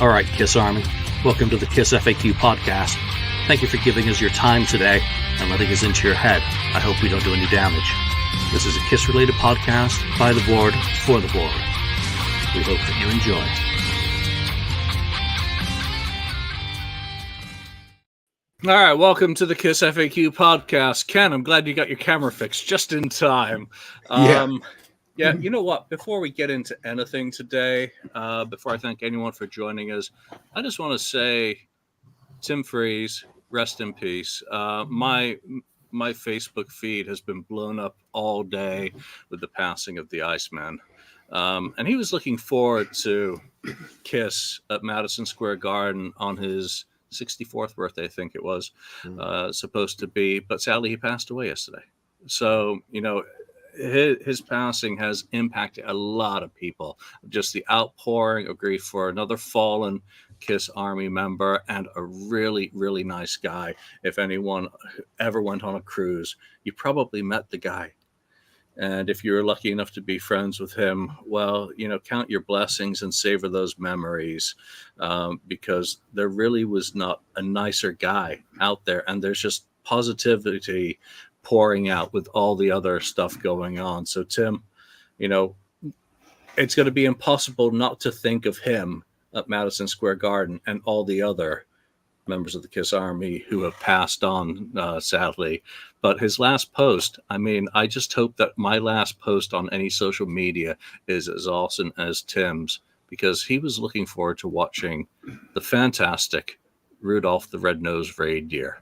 All right, Kiss Army, welcome to the KissFAQ podcast. Thank you for giving us your time today and letting us into your head. I hope we don't do any damage. This is a Kiss-related podcast by the board, for the board. We hope that you enjoy. All right, welcome to the KissFAQ podcast. Ken, I'm glad you got your camera fixed just in time. Yeah, you know what? Before we get into anything today, before I thank anyone for joining us, I just want to say, Tim Freeze, rest in peace. My Facebook feed has been blown up all day with the passing of the Iceman. And he was looking forward to Kiss at Madison Square Garden on his 64th birthday, I think it was, supposed to be. But sadly, he passed away yesterday. So, you know, his passing has impacted a lot of people. Just the outpouring of grief for another fallen Kiss Army member and a really, really nice guy. If anyone ever went on a cruise, you probably met the guy. And if you're lucky enough to be friends with him, well, you know, count your blessings and savor those memories, because there really was not a nicer guy out there. And there's just positivity pouring out with all the other stuff going on. So, Tim, you know, it's going to be impossible not to think of him at Madison Square Garden and all the other members of the Kiss Army who have passed on, sadly. But his last post, I mean, I just hope that my last post on any social media is as awesome as Tim's, because he was looking forward to watching the fantastic Rudolph the Red-Nosed Reindeer.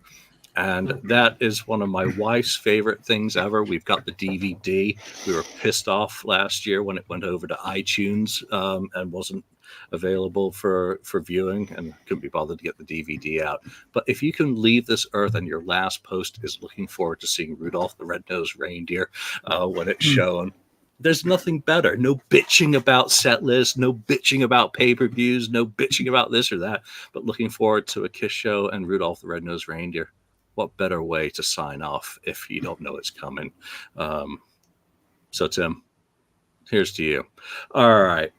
And that is one of my wife's favorite things ever. We've got the DVD. We were pissed off last year when it went over to iTunes and wasn't available for viewing, and couldn't be bothered to get the DVD out. But if you can leave this earth and your last post is looking forward to seeing Rudolph the Red-Nosed Reindeer when it's shown, there's nothing better. No bitching about set lists, no bitching about pay-per-views, no bitching about this or that, but looking forward to a Kiss show and Rudolph the Red-Nosed Reindeer. What better way to sign off if you don't know it's coming? So, Tim, here's to you. All right.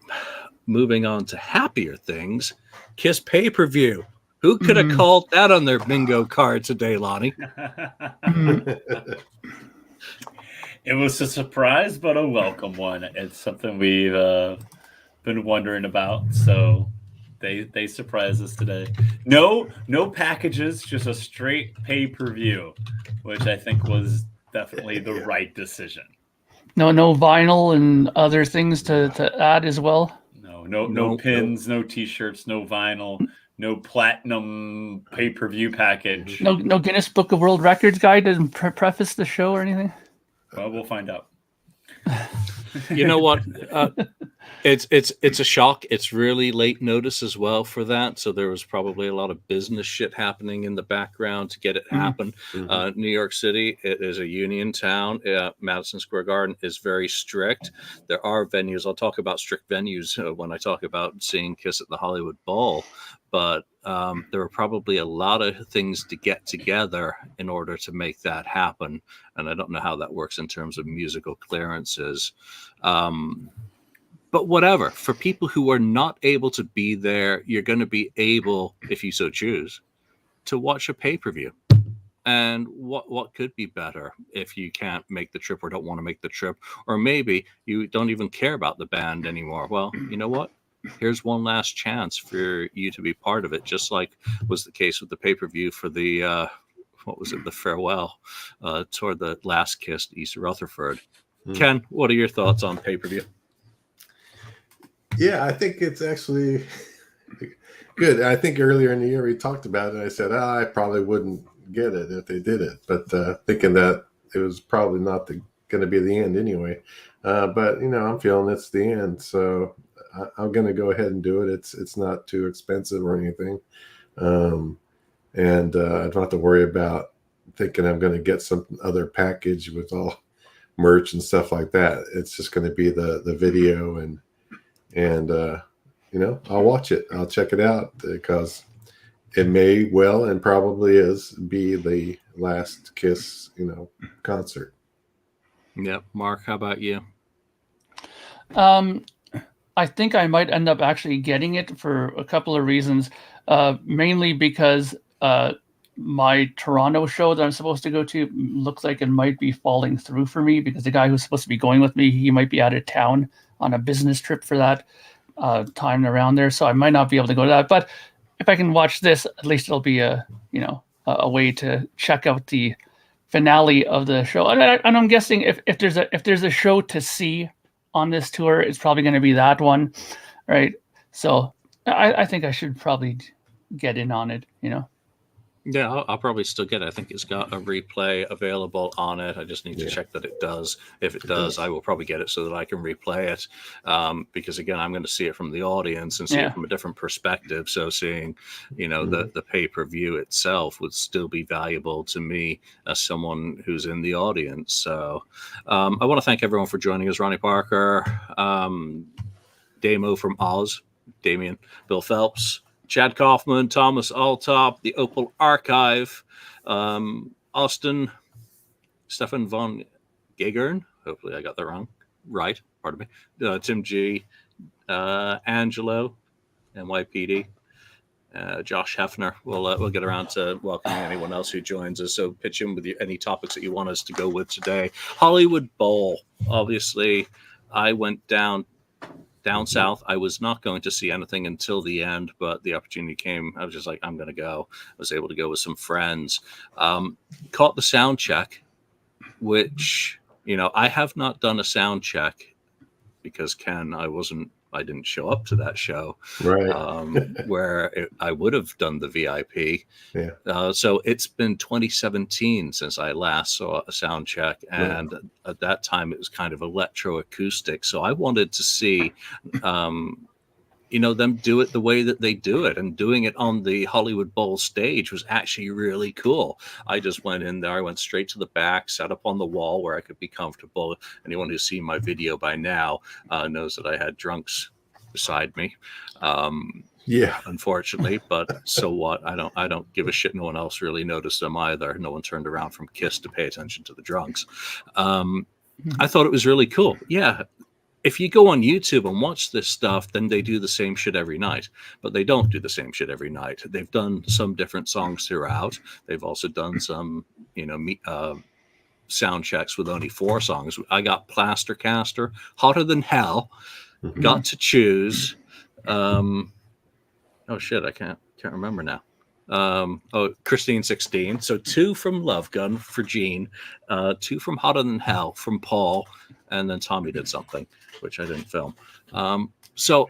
Moving on to happier things. Kiss pay-per-view. Who could have called that on their bingo card today, Lonnie? It was a surprise, but a welcome one. It's something we've been wondering about. So they surprised us today. No packages, just a straight pay-per-view, which I think was definitely the right decision. No vinyl and other things to add as well. No pins, no t-shirts, no vinyl, no platinum pay-per-view package. No Guinness Book of World Records guy to preface the show or anything. Well, we'll find out. You know what? It's a shock. It's really late notice as well for that. So there was probably a lot of business shit happening in the background to get it happen. New York City, it is a union town. Madison Square Garden is very strict. There are venues. I'll talk about strict venues when I talk about seeing Kiss at the Hollywood Bowl. But there were probably a lot of things to get together in order to make that happen. And I don't know how that works in terms of musical clearances. But whatever, for people who are not able to be there, you're going to be able, if you so choose, to watch a pay-per-view. And what could be better if you can't make the trip or don't want to make the trip, or maybe you don't even care about the band anymore? Well, you know what? Here's one last chance for you to be part of it, just like was the case with the pay-per-view for the, the farewell toward the last Kiss, East Rutherford. Ken, what are your thoughts on pay-per-view? Yeah, I think it's actually good. I think earlier in the year we talked about it. I said, I probably wouldn't get it if they did it, but thinking that it was probably not going to be the end anyway. But, you know, I'm feeling it's the end. So I'm going to go ahead and do it. It's not too expensive or anything. And I don't have to worry about thinking I'm going to get some other package with all merch and stuff like that. It's just going to be the video and you know, I'll watch it. I'll check it out because it may well and probably be the last Kiss, you know, concert. Yep. Mark, how about you? I think I might end up actually getting it for a couple of reasons. Mainly because my Toronto show that I'm supposed to go to looks like it might be falling through for me because the guy who's supposed to be going with me, he might be out of town on a business trip for that time around there. So I might not be able to go to that. But if I can watch this, at least it'll be a way to check out the finale of the show. And I'm guessing if there's a show to see on this tour, it's probably going to be that one, right? So I think I should probably get in on it, Yeah, I'll probably still get it. I think it's got a replay available on it. I just need to check that it does. If it does, I will probably get it so that I can replay it. Because again, I'm going to see it from the audience and see it from a different perspective. So seeing, the pay-per-view itself would still be valuable to me as someone who's in the audience. So I want to thank everyone for joining us. Ronnie Parker, Damo from Oz, Damien, Bill Phelps, Chad Kaufman, Thomas Altop, the Opal Archive, Austin, Stefan von Gagern, hopefully I got that right, pardon me, Tim G, Angelo, NYPD, Josh Hefner. We'll get around to welcoming anyone else who joins us, so pitch in with any topics that you want us to go with today. Hollywood Bowl, obviously, I went down south. I was not going to see anything until the end, but the opportunity came. I was just like, I'm going to go. I was able to go with some friends. Caught the sound check, which, I have not done a sound check because I didn't show up to that show, right? Where I would have done the VIP. Yeah. So it's been 2017 since I last saw a sound check, and at that time it was kind of electroacoustic. So I wanted to see, them do it the way that they do it, and doing it on the Hollywood Bowl stage was actually really cool. I just went in there. I went straight to the back, sat up on the wall where I could be comfortable. Anyone who's seen my video by now knows that I had drunks beside me. Unfortunately, but so what? I don't give a shit. No one else really noticed them either. No one turned around from Kiss to pay attention to the drunks. I thought it was really cool. Yeah. If you go on YouTube and watch this stuff, then they do the same shit every night, but they don't do the same shit every night. They've done some different songs throughout. They've also done some, sound checks with only 4 songs. I got Plaster Caster, Hotter Than Hell, Got to Choose. Oh shit, I can't remember now. Christine 16. So 2 from Love Gun for Gene, 2 from Hotter Than Hell from Paul, and then Tommy did something, which I didn't film. So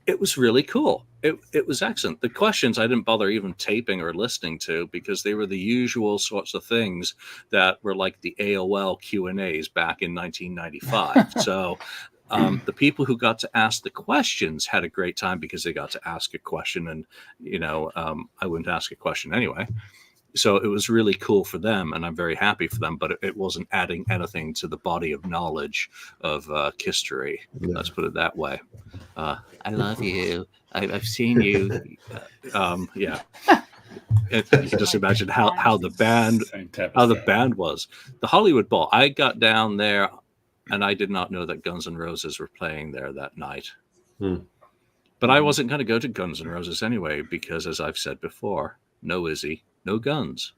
it was really cool. It was excellent. The questions I didn't bother even taping or listening to because they were the usual sorts of things that were like the AOL Q&As back in 1995. So the people who got to ask the questions had a great time because they got to ask a question, and I wouldn't ask a question anyway. So it was really cool for them, and I'm very happy for them, but it wasn't adding anything to the body of knowledge of Kistery. Yeah. Let's put it that way. I love you. I've seen you. Yeah. You can just imagine how the band was. The Hollywood Bowl. I got down there, and I did not know that Guns N' Roses were playing there that night. But I wasn't going to go to Guns N' Roses anyway because, as I've said before, no Izzy, no guns.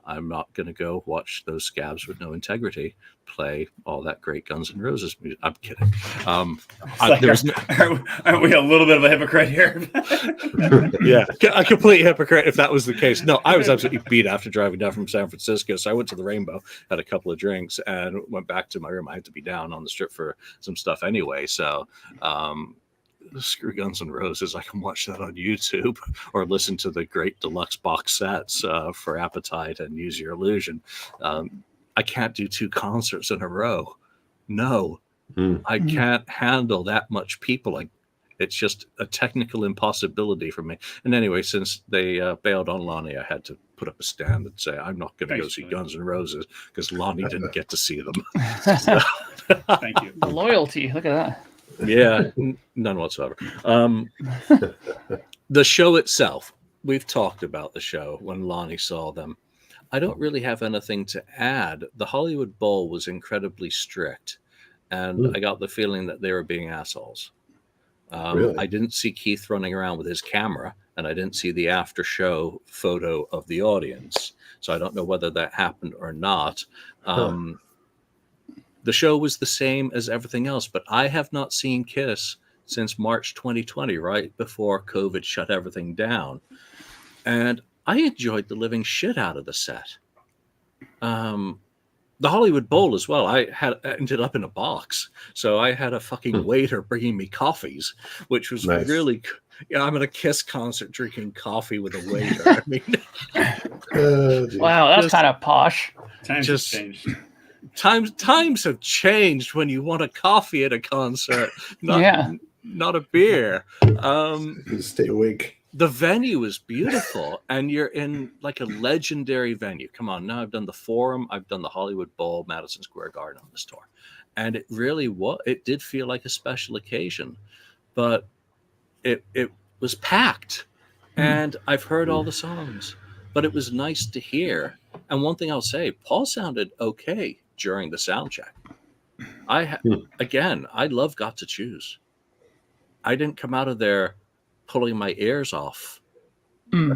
I'm not going to go watch those scabs with no integrity play all that great Guns N' Roses music. I'm kidding. Aren't we a little bit of a hypocrite here? Yeah, a complete hypocrite if that was the case. No, I was absolutely beat after driving down from San Francisco. So I went to the Rainbow, had a couple of drinks, and went back to my room. I had to be down on the strip for some stuff anyway. So screw Guns N' Roses. I can watch that on YouTube or listen to the great deluxe box sets for Appetite and Use Your Illusion. I can't do 2 concerts in a row. No, I can't handle that much people. It's just a technical impossibility for me. And anyway, since they bailed on Lonnie, I had to put up a stand and say, I'm not going to go see Guns N' Roses because Lonnie didn't get to see them. So, thank you. The loyalty. Look at that. Yeah, none whatsoever. The show itself, we've talked about the show when Lonnie saw them. I don't really have anything to add. The Hollywood Bowl was incredibly strict, and I got the feeling that they were being assholes. Really? I didn't see Keith running around with his camera, and I didn't see the after show photo of the audience. So I don't know whether that happened or not. The show was the same as everything else, but I have not seen Kiss since March 2020, right before COVID shut everything down. And I enjoyed the living shit out of the set. The Hollywood Bowl as well. I ended up in a box, so I had a fucking waiter bringing me coffees, which was Nice. really. Yeah, I'm at a Kiss concert drinking coffee with a waiter. I mean, wow, that's just- kind of posh. Times Just- have changed. times have changed when you want a coffee at a concert, not a beer. Stay awake. The venue is beautiful, and you're in like a legendary venue. Come on, now I've done the Forum, I've done the Hollywood Bowl, Madison Square Garden on this tour, and it really was. It did feel like a special occasion, but it was packed, and I've heard all the songs, but it was nice to hear. And one thing I'll say, Paul sounded okay during the sound check. Again, I love Got to Choose. I didn't come out of there pulling my ears off,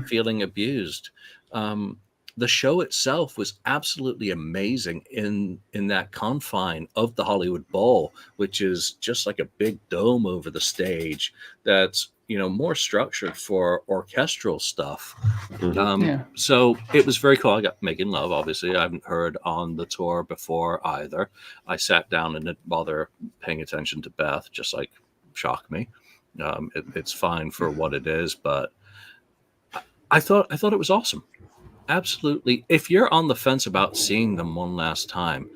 feeling abused. The show itself was absolutely amazing in that confine of the Hollywood Bowl, which is just like a big dome over the stage that's, more structured for orchestral stuff. So it was very cool. I got Making Love, obviously. I haven't heard on the tour before either. I sat down and didn't bother paying attention to Beth, just like Shock Me. It's fine for what it is, but I thought it was awesome. Absolutely. If you're on the fence about seeing them one last time,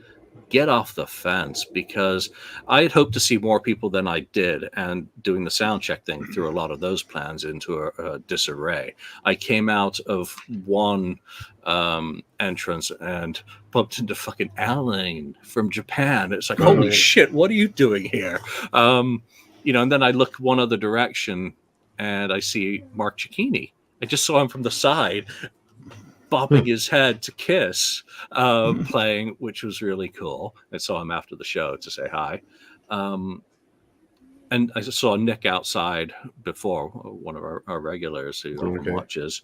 get off the fence, because I had hoped to see more people than I did, and doing the sound check thing threw a lot of those plans into a disarray. I came out of one entrance and bumped into fucking Alain from Japan. It's like, holy shit, what are you doing here? And then I look one other direction and I see Mark Cicchini. I just saw him from the side, bopping his head to Kiss, playing, which was really cool. I saw him after the show to say hi. And I just saw Nick outside before, one of our regulars who often watches.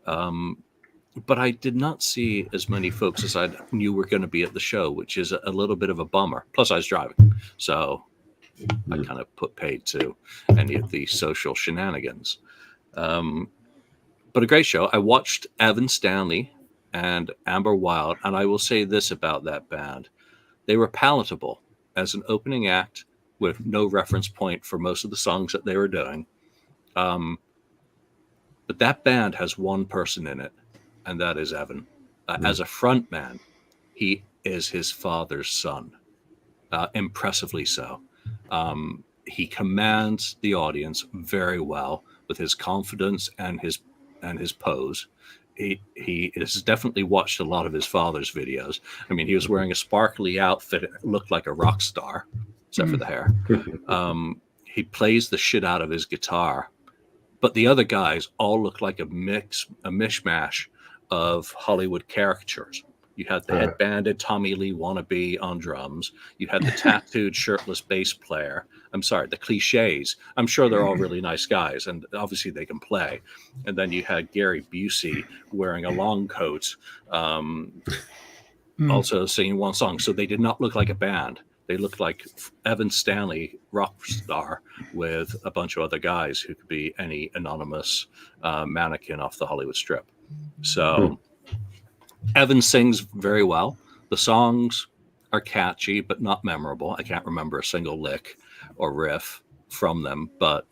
But I did not see as many folks as I knew were going to be at the show, which is a little bit of a bummer. Plus, I was driving, so I kind of put paid to any of the social shenanigans. But a great show. I watched Evan Stanley and Amber Wild, and I will say this about that band. They were palatable as an opening act with no reference point for most of the songs that they were doing. But that band has one person in it, and that is Evan. As a front man, he is his father's son, impressively so. He commands the audience very well with his confidence and his pose. He has definitely watched a lot of his father's videos. I mean, he was wearing a sparkly outfit. It looked like a rock star, except for the hair. He plays the shit out of his guitar, but the other guys all look like a mishmash of Hollywood caricatures. You had the headbanded Tommy Lee wannabe on drums. You had the tattooed shirtless bass player. I'm sorry, the cliches. I'm sure they're all really nice guys, and obviously they can play. And then you had Gary Busey wearing a long coat, also singing one song. So they did not look like a band. They looked like Evan Stanley, rock star, with a bunch of other guys who could be any anonymous mannequin off the Hollywood Strip. So Evan sings very well. The songs are catchy, but not memorable. I can't remember a single lick or riff from them, but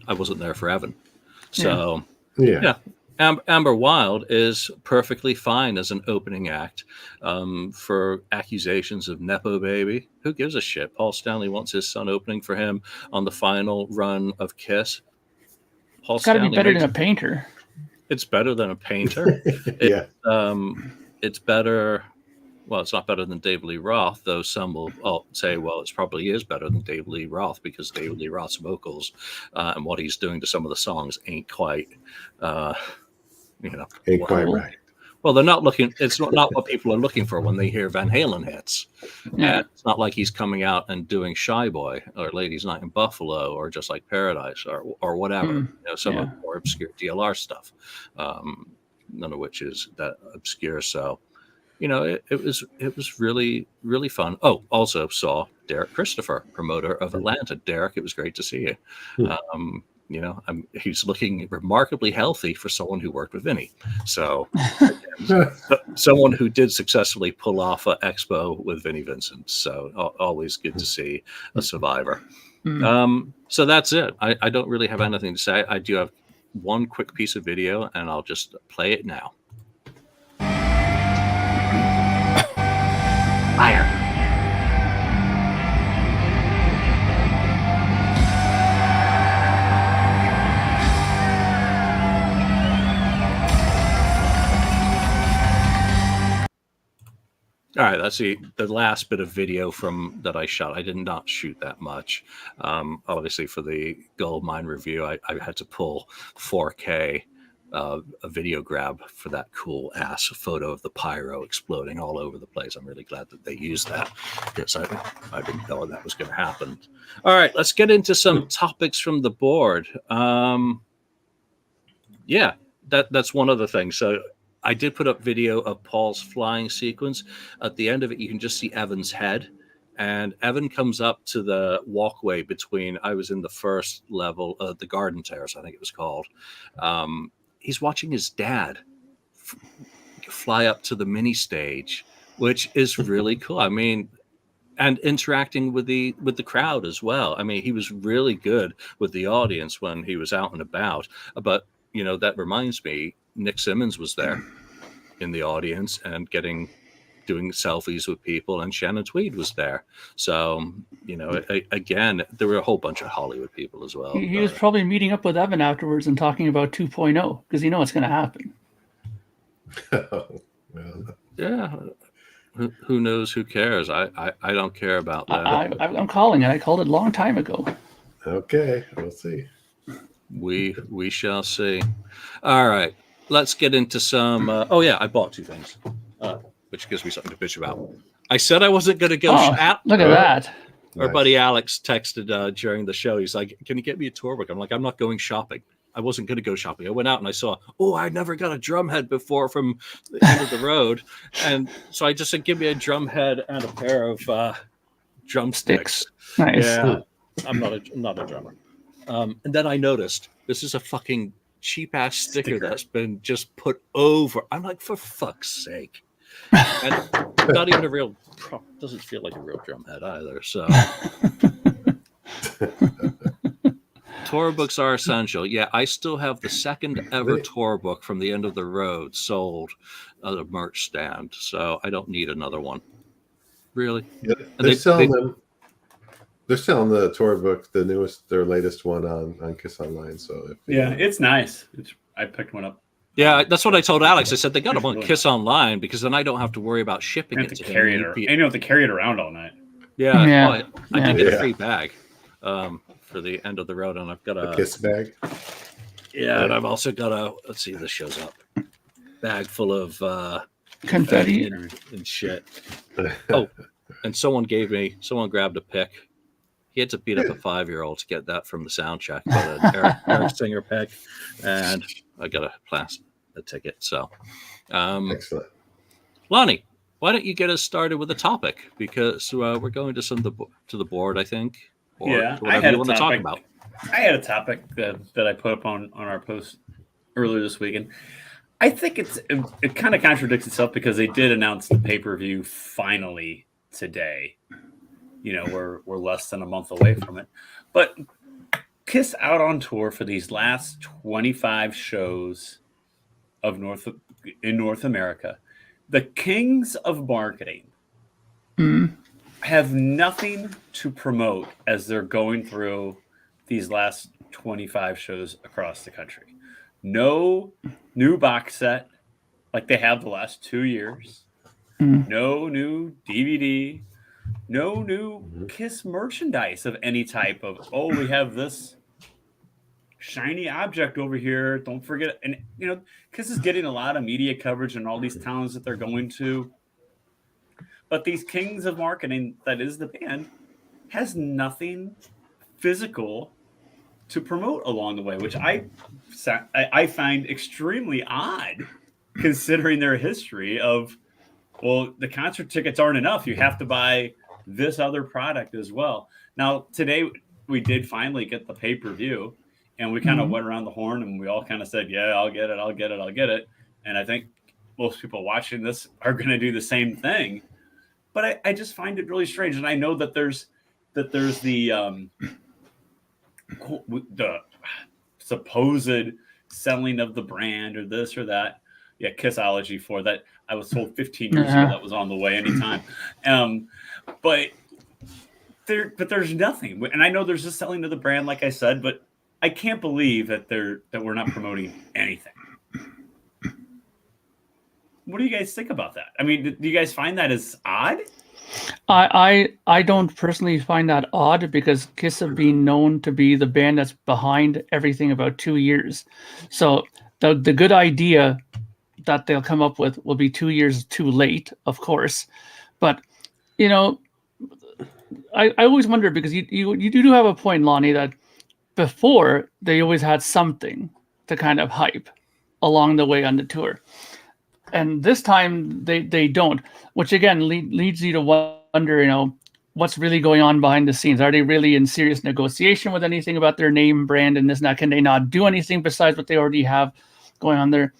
I wasn't there for Evan. So, yeah. Amber Wild is perfectly fine as an opening act. For accusations of Nepo Baby, who gives a shit? Paul Stanley wants his son opening for him on the final run of Kiss. It's got to be better than a painter. It's better than a painter. It's better. Well, it's not better than David Lee Roth, though some will say, well, it probably is better than David Lee Roth, because David Lee Roth's vocals and what he's doing to some of the songs ain't quite, ain't quite right. Well, they're not looking. It's not what people are looking for when they hear Van Halen hits. Yeah. And it's not like he's coming out and doing Shy Boy or Ladies Night in Buffalo or Just Like Paradise or whatever. Some of the more obscure DLR stuff, none of which is that obscure. So, it was really, really fun. Oh, also saw Derek Christopher, promoter of Atlanta. Derek, it was great to see you. He's looking remarkably healthy for someone who worked with Vinny. So, someone who did successfully pull off an expo with Vinny Vincent. So, always good to see a survivor. So that's it. I don't really have anything to say. I do have one quick piece of video, and I'll just play it now. Fire. All right, that's the last bit of video from that I shot. I did not shoot that much. Obviously, for the Goldmine review, I had to pull 4K a video grab for that cool ass photo of the pyro exploding all over the place. I'm really glad that they used that because I didn't know that was going to happen. All right, let's get into some topics from the board. Yeah, that's one other thing. So I did put up video of Paul's flying sequence. At the end of it, you can just see Evan's head. And Evan comes up to the walkway between, I was in the first level, the Garden Terrace, I think it was called. He's watching his dad fly up to the mini stage, which is really cool. I mean, and interacting with the crowd as well. I mean, he was really good with the audience when he was out and about. But, that reminds me, Nick Simmons was there in the audience and doing selfies with people, and Shannon Tweed was there. So, again, there were a whole bunch of Hollywood people as well. He was probably meeting up with Evan afterwards and talking about 2.0 because it's going to happen. Yeah. Who knows? Who cares? I don't care about that. I'm calling it. I called it a long time ago. Okay, we'll see. We shall see. All right. Let's get into some. I bought two things, which gives me something to bitch about. I said I wasn't going to go. Look at that. Our buddy Alex texted during the show. He's like, "Can you get me a tour book?" I'm like, "I'm not going shopping. I wasn't going to go shopping." I went out and I saw, I never got a drum head before from the end of the road. And so I just said, give me a drum head and a pair of drumsticks. Nice. Yeah, I'm not a drummer. And then I noticed this is a fucking cheap ass sticker that's been just put over. I'm like, for fuck's sake. And not even a real, doesn't feel like a real drum head either. So tour books are essential. Yeah, I still have the second ever tour book from the end of the road sold at a merch stand. So I don't need another one. Really? Yeah, they're selling the tour book, their latest one on Kiss Online. So it's nice. I picked one up. Yeah, that's what I told Alex. I said they got them on Kiss Online because then I don't have to worry about shipping it to him. And you don't have to carry it around all night. Yeah. Well, I did get a free bag for the end of the road, and I've got a Kiss bag. Yeah, and I've also got let's see if this shows up, bag full of confetti and shit. Oh, and someone grabbed a pick. He had to beat up a 5-year-old to get that from the sound check, but an Eric Singer pick, and I got a ticket. So, excellent. Lonnie, why don't you get us started with a topic? Because we're going to the board, I think. Or whatever you want to talk about. I had a topic that I put up on our post earlier this weekend. I think it kind of contradicts itself because they did announce the pay-per-view finally today. We're less than a month away from it. But Kiss out on tour for these last 25 shows in North America. The kings of marketing have nothing to promote as they're going through these last 25 shows across the country. No new box set like they have the last 2 years. No new DVD. No new Kiss merchandise of any type of, we have this shiny object over here. Don't forget. And, you know, Kiss is getting a lot of media coverage and all these towns that they're going to. But these kings of marketing, that is the band, has nothing physical to promote along the way, which I find extremely odd considering their history of, well, the concert tickets aren't enough. You have to buy this other product as well. Now, today we did finally get the pay-per-view, and we kind of went around the horn and we all kind of said, yeah, I'll get it. And I think most people watching this are going to do the same thing. But I just find it really strange. And I know that there's the supposed selling of the brand or this or that. Yeah, Kissology for that. I was told 15 years ago that was on the way anytime. But there's nothing. And I know there's a selling of the brand, like I said, but I can't believe that we're not promoting anything. What do you guys think about that? I mean, do you guys find that as odd? I don't personally find that odd because Kiss have been known to be the band that's behind everything about 2 years. So the good idea that they'll come up with will be 2 years too late, of course. But, you know, I always wonder because you do have a point, Lonnie, that before they always had something to kind of hype along the way on the tour. And this time they don't, which again leads you to wonder, you know, what's really going on behind the scenes. Are they really in serious negotiation with anything about their name, brand, and this and that? Can they not do anything besides what they already have going on there?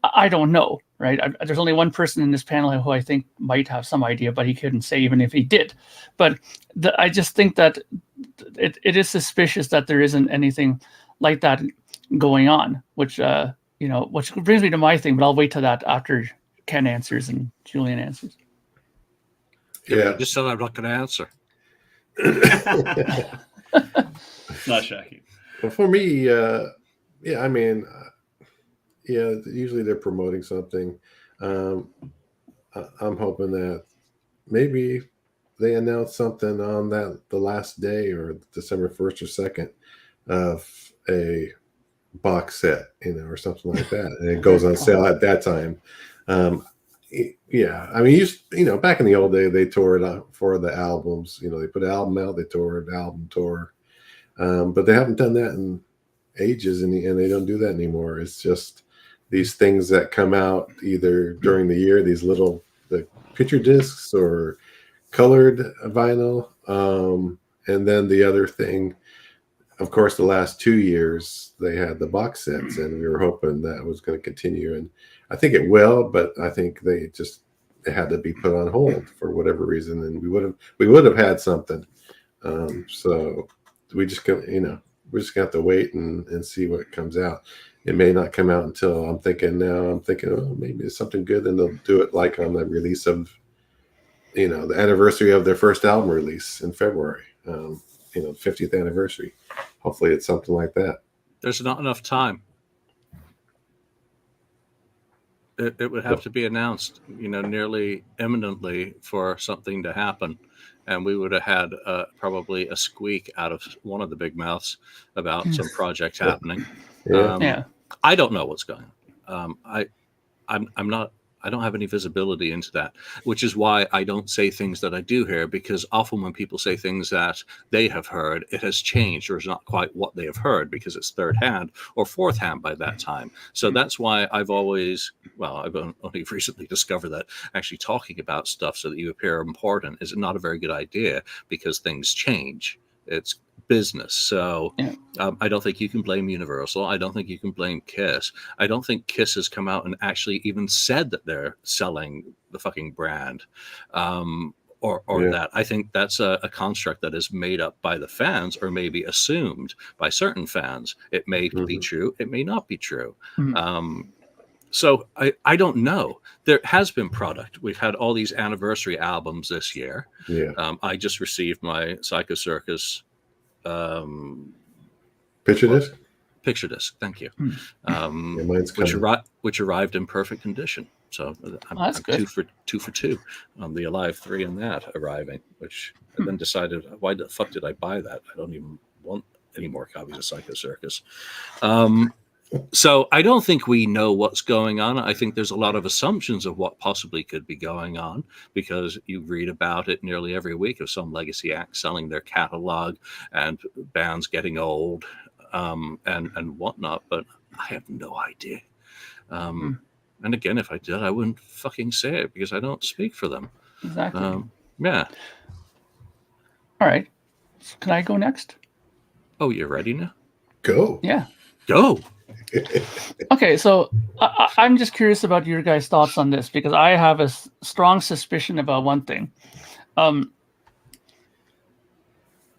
I don't know, right? There's only one person in this panel who I think might have some idea, but he couldn't say even if he did. But I just think that it is suspicious that there isn't anything like that going on, which which brings me to my thing, but I'll wait till that after Ken answers and Julian answers. Yeah, just said I'm not going to answer. Not shocking. Well, for me, I mean, usually they're promoting something. I'm hoping that maybe they announce something on the last day or December 1st or 2nd of a box set, or something like that, and it goes on sale at that time. I mean, back in the old day, they tore it up for the albums. They put an album out, they tore it, album tour, but they haven't done that in ages, and they don't do that anymore. It's just these things that come out either during the year, the picture discs or colored vinyl, and then the other thing, of course, the last 2 years they had the box sets, and we were hoping that was going to continue, and I think it will, but I think it had to be put on hold for whatever reason, and we would have had something. So we just we're just gonna have to wait and see what comes out. It may not come out until I'm thinking, maybe it's something good, and they'll do it like on the release of the anniversary of their first album release in February. 50th anniversary. Hopefully it's something like that. There's not enough time. It would have to be announced, nearly imminently for something to happen. And we would have had probably a squeak out of one of the big mouths about some project happening. I don't know what's going on. I don't have any visibility into that, which is why I don't say things that I do hear, because often when people say things that they have heard, it has changed or is not quite what they have heard because it's third hand or fourth hand by that time. So that's why I've only recently discovered that actually talking about stuff so that you appear important is not a very good idea because things change. It's business. So I don't think you can blame Universal. I don't think you can blame Kiss. I don't think Kiss has come out and actually even said that they're selling the fucking brand or that. I think that's a construct that is made up by the fans or maybe assumed by certain fans. It may be true. It may not be true. So I don't know. There has been product. We've had all these anniversary albums this year. I just received my Psycho Circus picture disc. Thank you. Which arrived in perfect condition. So I'm two for two on the Alive 3 and that arriving. Which I then decided, why the fuck did I buy that? I don't even want any more copies of Psycho Circus. So I don't think we know what's going on. I think there's a lot of assumptions of what possibly could be going on, because you read about it nearly every week of some legacy act selling their catalog and bands getting old and whatnot. But I have no idea. And again, if I did, I wouldn't fucking say it because I don't speak for them. Exactly. Yeah. All right. So can I go next? Oh, you're ready now? Go. Yeah. Go. Okay, so I'm just curious about your guys' thoughts on this, because I have a strong suspicion about one thing.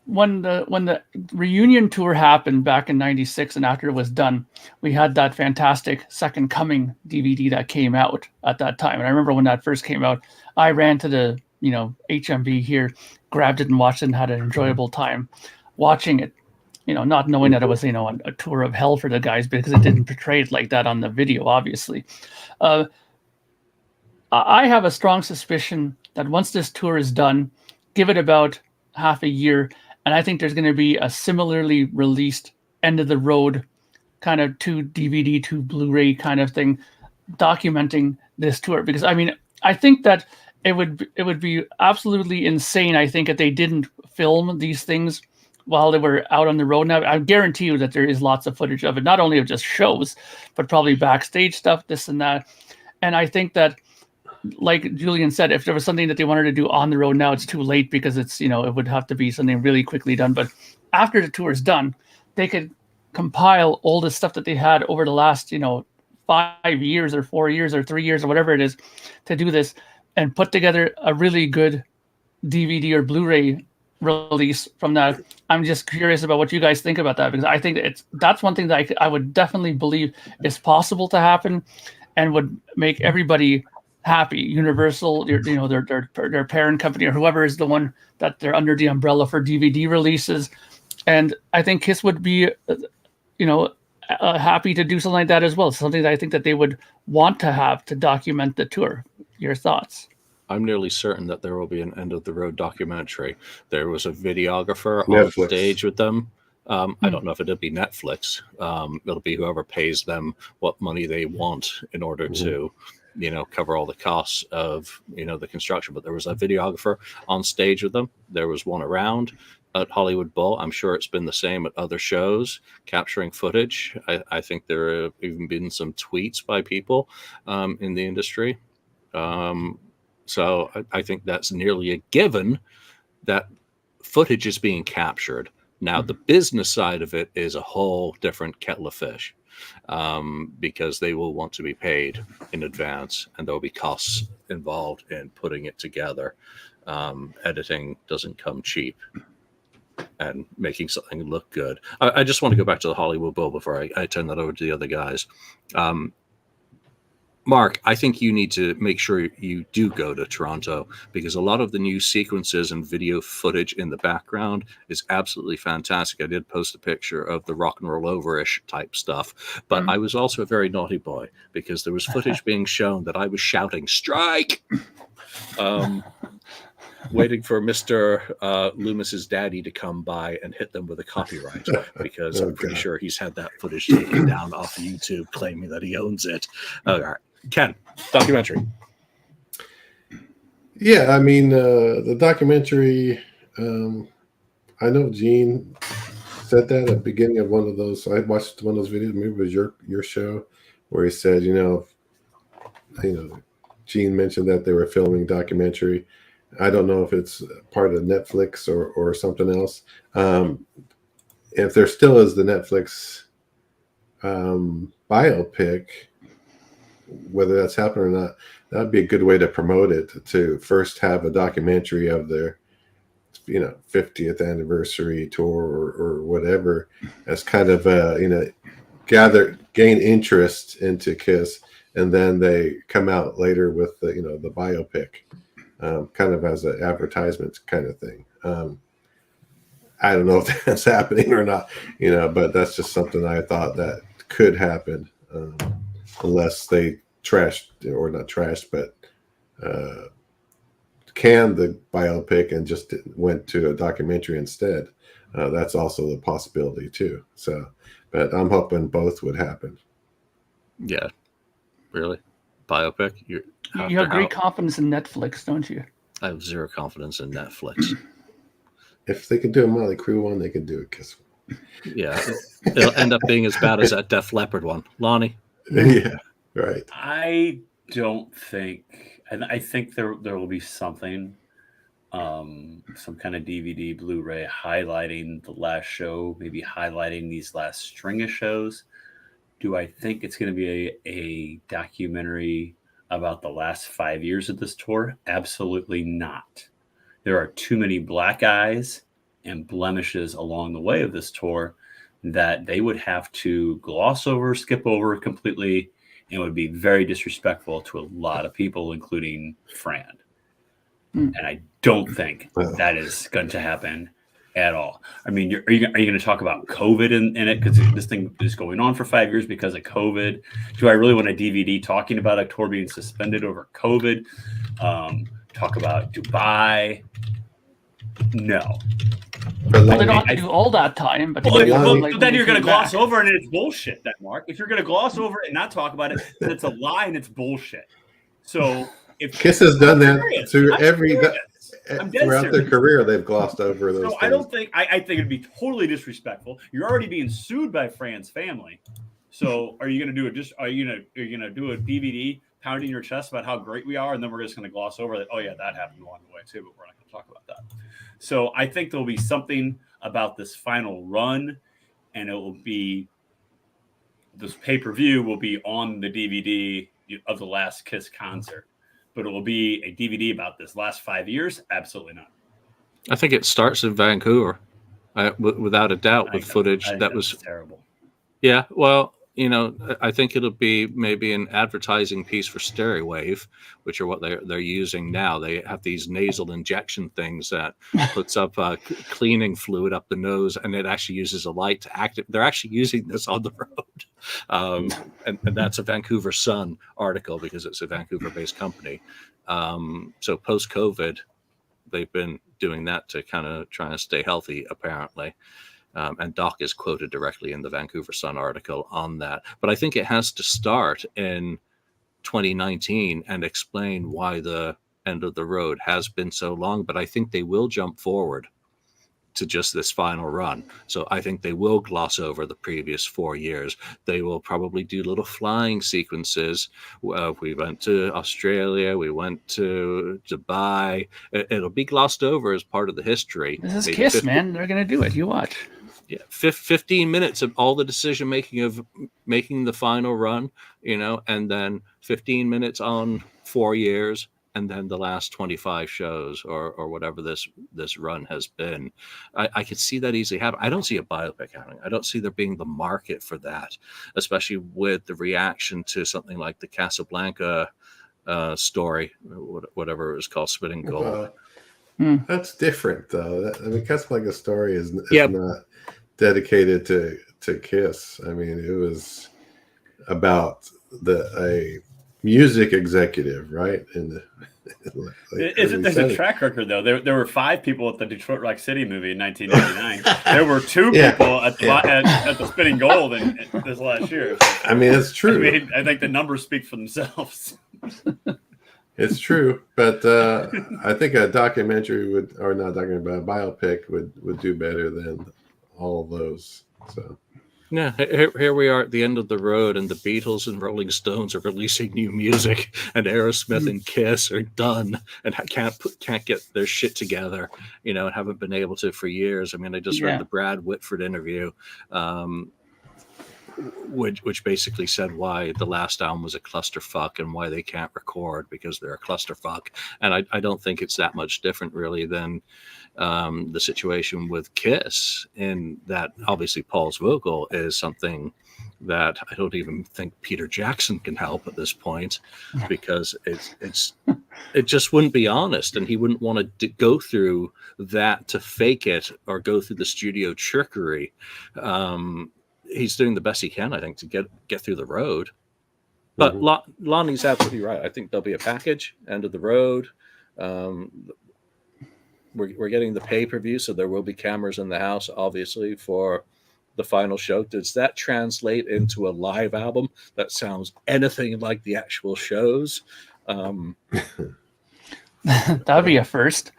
When the reunion tour happened back in '96, and after it was done, we had that fantastic Second Coming DVD that came out at that time. And I remember when that first came out, I ran to the HMV here, grabbed it and watched it, and had an enjoyable time watching it. Not knowing that it was a tour of hell for the guys, because it didn't portray it like that on the video, obviously. I have a strong suspicion that once this tour is done, give it about half a year, and I think there's going to be a similarly released end of the road kind of to DVD to Blu-ray kind of thing, documenting this tour. Because I think that it would be absolutely insane, I think, if they didn't film these things while they were out on the road. Now, I guarantee you that there is lots of footage of it, not only of just shows, but probably backstage stuff, this and that. And I think that, like Julian said, if there was something that they wanted to do on the road now, it's too late, because it's, it would have to be something really quickly done. But after the tour is done, they could compile all the stuff that they had over the last, 5 years or 4 years or 3 years or whatever it is to do this, and put together a really good DVD or Blu-ray release from that. I'm just curious about what you guys think about that, because I think that's one thing that I would definitely believe is possible to happen, and would make everybody happy. Universal, their parent company, or whoever is the one that they're under the umbrella for DVD releases, and I think KISS would be, happy to do something like that as well. Something that I think that they would want to have to document the tour. Your thoughts? I'm nearly certain that there will be an end of the road documentary. There was a videographer on stage with them. I don't know if it'll be Netflix. It'll be whoever pays them what money they want in order to, cover all the costs of, the construction. But there was a videographer on stage with them. There was one around at Hollywood Bowl. I'm sure it's been the same at other shows, capturing footage. I think there have even been some tweets by people in the industry. So I think that's nearly a given that footage is being captured. Now, the business side of it is a whole different kettle of fish, because they will want to be paid in advance, and there will be costs involved in putting it together. Editing doesn't come cheap, and making something look good. I just want to go back to the Hollywood Bowl before I turn that over to the other guys. Mark, I think you need to make sure you do go to Toronto, because a lot of the new sequences and video footage in the background is absolutely fantastic. I did post a picture of the Rock and Roll Over-ish type stuff, but I was also a very naughty boy, because there was footage being shown that I was shouting, "Strike!" Waiting for Mr. Loomis's daddy to come by and hit them with a copyright, because I'm pretty sure he's had that footage taken down off YouTube, claiming that he owns it. All right. Ken, documentary. Yeah, the documentary, I know Gene said that at the beginning of one of those. I watched one of those videos, maybe it was your show, where he said, Gene mentioned that they were filming documentary. I don't know if it's part of Netflix or something else. If there still is the Netflix biopic, whether that's happening or not, that'd be a good way to promote it, to first have a documentary of their 50th anniversary tour or whatever, as kind of gain interest into KISS, and then they come out later with the biopic, kind of as an advertisement kind of thing. I don't know if that's happening or not, but that's just something I thought that could happen, unless they canned the biopic and just went to a documentary instead. that's also a possibility too. So, but I'm hoping both would happen. Yeah, really, biopic. You have great confidence in Netflix, don't you? I have zero confidence in Netflix. If they can do a Motley Crue one, they can do a Kiss one. Yeah, it'll end up being as bad as that Def Leppard one. Lonnie? Yeah, right. I don't think, and I think there will be something, some kind of DVD, Blu-ray highlighting the last show, maybe highlighting these last string of shows. Do I think it's going to be a documentary about the last 5 years of this tour? Absolutely not. There are too many black eyes and blemishes along the way of this tour that they would have to gloss over, skip over completely, and would be very disrespectful to a lot of people, including Fran. And I don't think that is going to happen at all. I mean, are you going to talk about COVID in it? Because this thing is going on for 5 years because of COVID. Do I really want a DVD talking about a tour being suspended over COVID? Talk about Dubai? No. Well, they don't have to do all that time, but then you're going to gloss over it and it's bullshit, then, Mark. If you're going to gloss over it and not talk about it, then it's a lie and it's bullshit. So if Kiss has done that throughout their career, they've glossed over those things. I don't think I think it'd be totally disrespectful. You're already being sued by Fran's family. So are you going to do are you going to do a DVD pounding your chest about how great we are, and then we're just going to gloss over that? Oh yeah, that happened along the way too, but we're not going to talk about that. So I think there'll be something about this final run, and it will be this pay-per-view will be on the DVD of the last Kiss concert. But it will be a DVD about this last 5 years? Absolutely not. I think it starts in Vancouver, without a doubt, with footage that was terrible. Yeah, well, I think it'll be maybe an advertising piece for Steriwave, which are what they're using now. They have these nasal injection things that puts up cleaning fluid up the nose, and it actually uses a light to activate. They're actually using this on the road, and that's a Vancouver Sun article because it's a Vancouver-based company. So post-COVID, they've been doing that to kind of try and stay healthy, apparently. And Doc is quoted directly in the Vancouver Sun article on that. But I think it has to start in 2019 and explain why the end of the road has been so long. But I think they will jump forward to just this final run. So I think they will gloss over the previous 4 years. They will probably do little flying sequences. We went to Australia. We went to Dubai. It'll be glossed over as part of the history. This is Kiss, man. They're going to do it. You watch. Yeah, 15 minutes of all the decision making of making the final run, and then 15 minutes on 4 years, and then the last 25 shows or whatever this run has been. I could see that easily happen. I don't see a biopic happening. I don't see there being the market for that, especially with the reaction to something like the Casablanca story, whatever it was called, Spitting Gold. That's different, though. Casablanca story is not dedicated to Kiss. I mean, it was about a music executive, right? There's a track record, though. There were 5 people at the Detroit Rock City movie in 1999. There were 2 people at the Spinning Gold in this last year. I mean, it's true. I mean, I think the numbers speak for themselves. It's true, but I think a documentary but a biopic would do better than all of those. So. Yeah, here we are at the end of the road, and the Beatles and Rolling Stones are releasing new music, and Aerosmith and Kiss are done and can't get their shit together, and haven't been able to for years. I mean, I just read the Brad Whitford interview, which basically said why the last album was a clusterfuck and why they can't record because they're a clusterfuck. And I don't think it's that much different really than the situation with Kiss, in that obviously Paul's vocal is something that I don't even think Peter Jackson can help at this point, because it just wouldn't be honest, and he wouldn't want to go through that to fake it or go through the studio trickery. He's doing the best he can, I think, to get through the road. But Lonnie's absolutely right. I think there'll be a package, end of the road. we're getting the pay-per-view, so there will be cameras in the house, obviously, for the final show. Does that translate into a live album that sounds anything like the actual shows? That would be a first.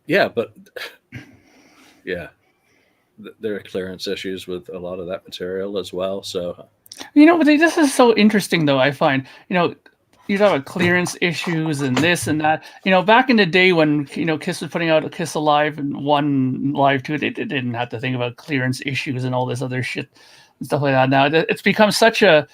Yeah, but yeah, there are clearance issues with a lot of that material as well. So, But this is so interesting, though. I find, you talk about clearance issues and this and that. Back in the day when Kiss was putting out a Kiss Alive and one Live 2, they didn't have to think about clearance issues and all this other shit and stuff like that. Now it's become such a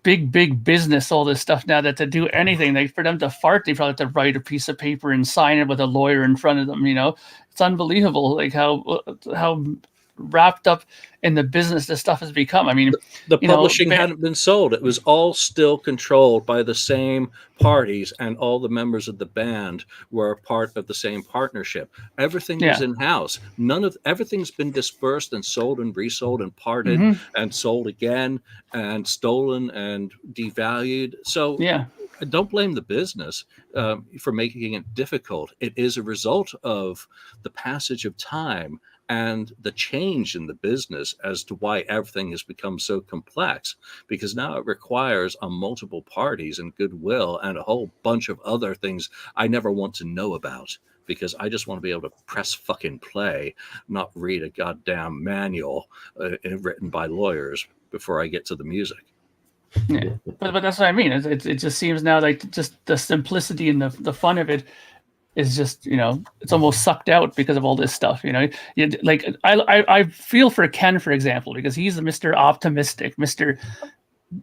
big business, all this stuff now, that to do anything, like for them to fart, they probably have to write a piece of paper and sign it with a lawyer in front of them. It's unbelievable, like how wrapped up in the business this stuff has become. I mean, the publishing hadn't been sold. It was all still controlled by the same parties, and all the members of the band were part of the same partnership. Everything was in-house. Everything's been dispersed and sold and resold and parted and sold again and stolen and devalued. So don't blame the business for making it difficult. It is a result of the passage of time and the change in the business as to why everything has become so complex, because now it requires on multiple parties and goodwill and a whole bunch of other things I never want to know about, because I just want to be able to press fucking play, not read a goddamn manual written by lawyers before I get to the music. Yeah, but that's what I mean. It just seems now like just the simplicity and the fun of it is just, it's almost sucked out because of all this stuff. Like I feel for Ken, for example, because he's Mr. Optimistic,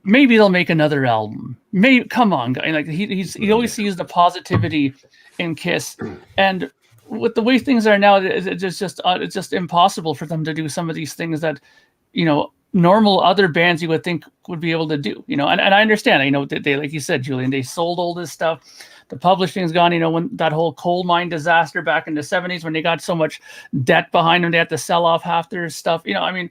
maybe they'll make another album. Maybe, come on, guy. Like he always sees the positivity in Kiss, and with the way things are now, it's just impossible for them to do some of these things that normal other bands you would think would be able to do. And I understand. They, like you said, Julian, they sold all this stuff. The publishing's gone. When that whole coal mine disaster back in the 70s, when they got so much debt behind them, they had to sell off half their stuff. There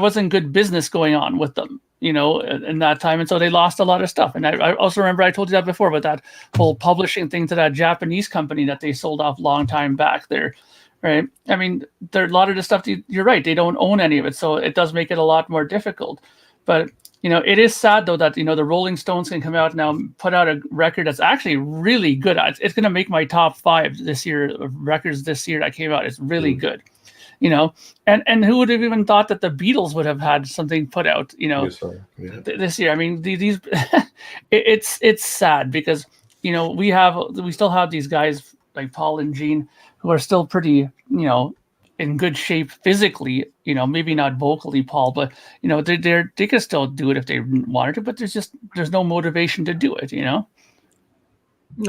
wasn't good business going on with them, in that time. And so they lost a lot of stuff. And I also remember I told you that before, about that whole publishing thing to that Japanese company that they sold off a long time back there. Right. I mean, there are a lot of the stuff, you're right, they don't own any of it. So it does make it a lot more difficult. But, it is sad, though, that, the Rolling Stones can come out now and put out a record that's actually really good. It's going to make my top 5 this year of records this year that came out. It's really good, and who would have even thought that the Beatles would have had something put out, this year? I mean, these it's sad because, we still have these guys like Paul and Gene who are still pretty, in good shape physically, maybe not vocally, Paul, but they can still do it if they wanted to, but there's no motivation to do it, No,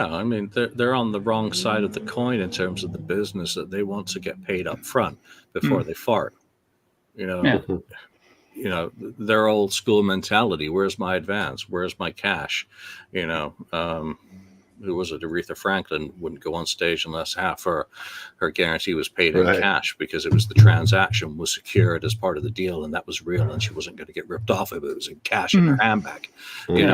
I mean, they're on the wrong side of the coin in terms of the business, that they want to get paid up front before they fart. Their old school mentality. Where's my advance? Where's my cash? Who was it? Aretha Franklin wouldn't go on stage unless half her guarantee was paid in cash, because it was the transaction was secured as part of the deal, and that was real, and she wasn't going to get ripped off if it was in cash in her handbag.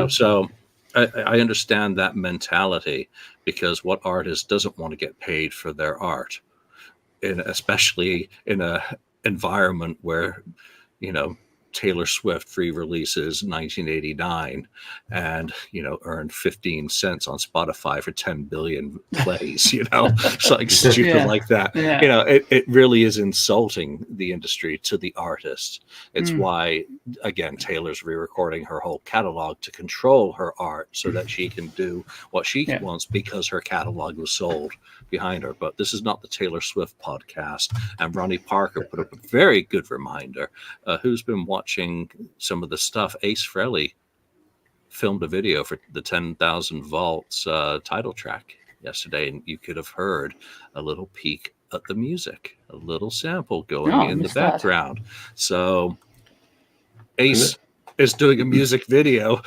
So I understand that mentality, because what artist doesn't want to get paid for their art, especially in a environment where Taylor Swift re-releases 1989 and earned 15 cents on Spotify for 10 billion plays. It's like stupid like that. It really is insulting the industry to the artist. It's why, again, Taylor's re-recording her whole catalog to control her art so that she can do what she wants, because her catalog was sold behind her. But this is not the Taylor Swift podcast. And Ronnie Parker put up a very good reminder. Who's been watching some of the stuff? Ace Frehley filmed a video for the 10,000 Volts title track yesterday, and you could have heard a little peek at the music, a little sample going in the background. So Ace is doing a music video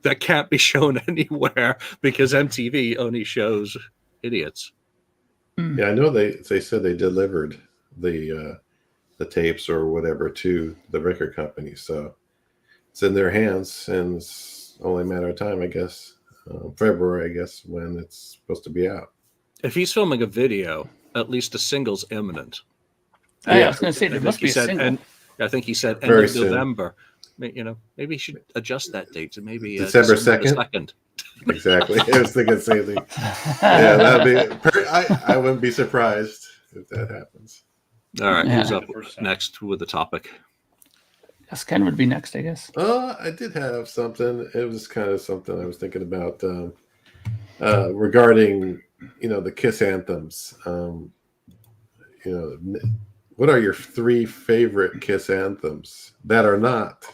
that can't be shown anywhere because MTV only shows idiots. Yeah, I know they said they delivered the tapes or whatever to the record company, so it's in their hands, and it's only a matter of time, I guess. February, I guess, when it's supposed to be out. If he's filming a video, at least a single's imminent. I was going to say there must be a single. And I think he said end Very of soon. November. Maybe he should adjust that date to maybe December December 2nd? Exactly. I was thinking the same thing. Yeah, that'd be. I wouldn't be surprised if that happens. All right, who's Yeah. up next with the topic? Yes, Ken would be next, I guess. I did have something. It was kind of something I was thinking about regarding, the Kiss anthems. What are your 3 favorite Kiss anthems that are not?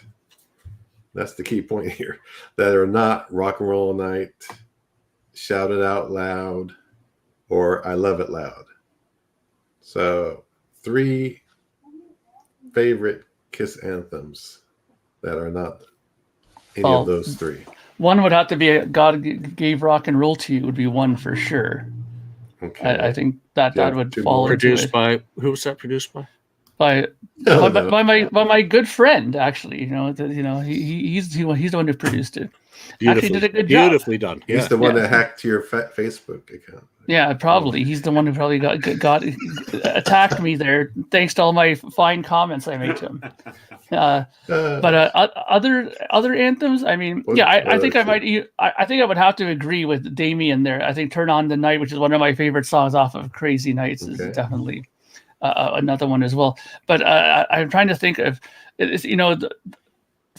That's the key point here. That are not Rock and Roll Night, Shout It Out Loud, or I Love It Loud. So 3 favorite Kiss anthems that are not any of those 3. One would have to be God Gave Rock and Roll to You would be one for sure. Okay. I think that would two fall more. into Produced it. by who was that produced by? By my good friend, actually. He's the one who produced it. Actually did a good job. Beautifully done. He's Yeah. the one that hacked your Facebook account. Yeah, probably. He's the one who probably got attacked me there, thanks to all my fine comments I made to him. But other anthems, I mean, I think I would have to agree with Damien there. I think "Turn On the Night," which is one of my favorite songs off of Crazy Nights, is definitely another one as well. But I'm trying to think of,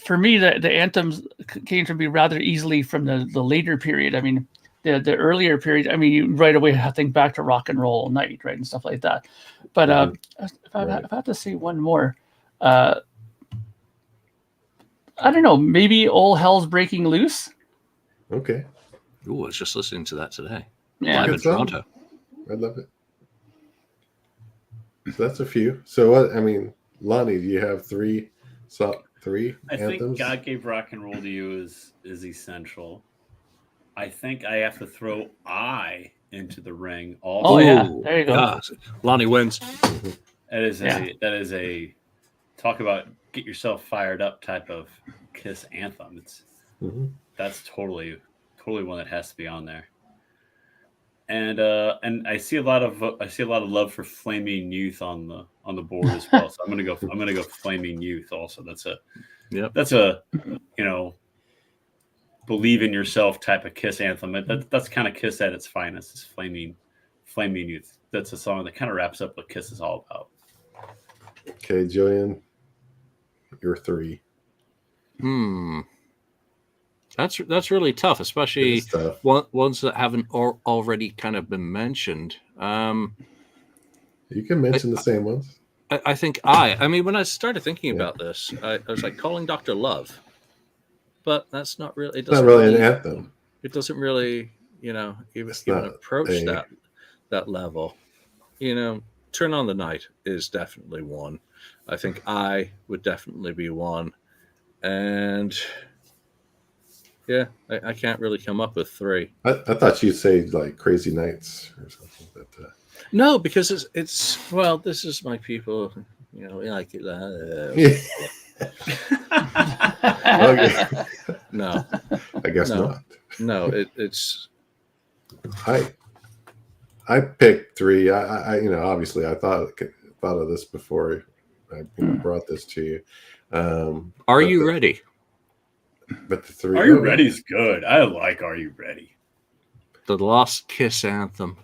for me, the anthems came to me rather easily from the later period. I mean, the earlier period, I mean, you right away think back to Rock and Roll Night, right, and stuff like that. But if I have to say one more, I don't know, maybe "All Hell's Breaking Loose." Okay. Ooh, I was just listening to that today. Yeah, Live in Good song. Toronto. I love it. So that's a few. So what? I mean, Lonnie, do you have 3 I anthems? think God Gave Rock and Roll to You is essential. I think I have to throw I into the ring. Also. Oh yeah, there you go. Yeah. Lonnie wins. That is a talk about get yourself fired up type of Kiss anthem. That's totally one that has to be on there. And I see a lot of love for Flaming Youth on the board as well. So I'm gonna go Flaming Youth also. That's a believe in yourself type of Kiss anthem. That's kind of Kiss at its finest. Is Flaming Youth. That's a song that kind of wraps up what Kiss is all about. Okay, Julian, your 3. That's really tough, especially tough. ones that haven't already kind of been mentioned. You can mention the same ones. I think I mean, when I started thinking about this, I was like Calling Dr. Love, but that's not really. It's not really an anthem. It doesn't really, even approach that level. Turn On the Night is definitely one. I think I would definitely be one, and yeah, I can't really come up with 3. I thought you'd say like Crazy Nights or something. But no, because it's well, this is my people. We like it. Okay. No, I guess not. No, it's. I picked 3. I obviously I thought of this before I brought this to you. Are you ready? But the 3. Are You Ready is good. I like Are You Ready. The Lost Kiss anthem.